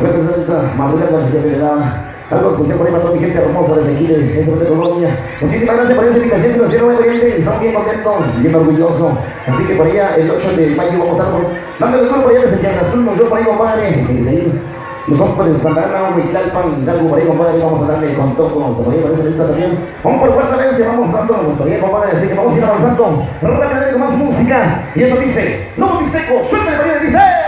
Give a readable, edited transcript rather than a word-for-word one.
Representa madrugada que se verá. Algo especial por ahí para toda mi gente hermosa desde aquí de esta de Colombia. Muchísimas gracias por esa invitación que nos dieron muy bien y estamos bien contentos, bien orgullosos. Así que por allá el 8 de mayo vamos a estar dándole duro por allá desde Tierra Azul, nos dio por ahí compadre. Nos vamos por Santa Ana, Huicalpan, Hidalgo, por ahí compadre, vamos a darle con todo, como ahí parece ahorita también. Vamos por cuarta vez que vamos dando por ahí compadre, así que vamos a ir avanzando rápidamente con más música. Y eso dice, no Mixteco, suéltale por ahí, dice.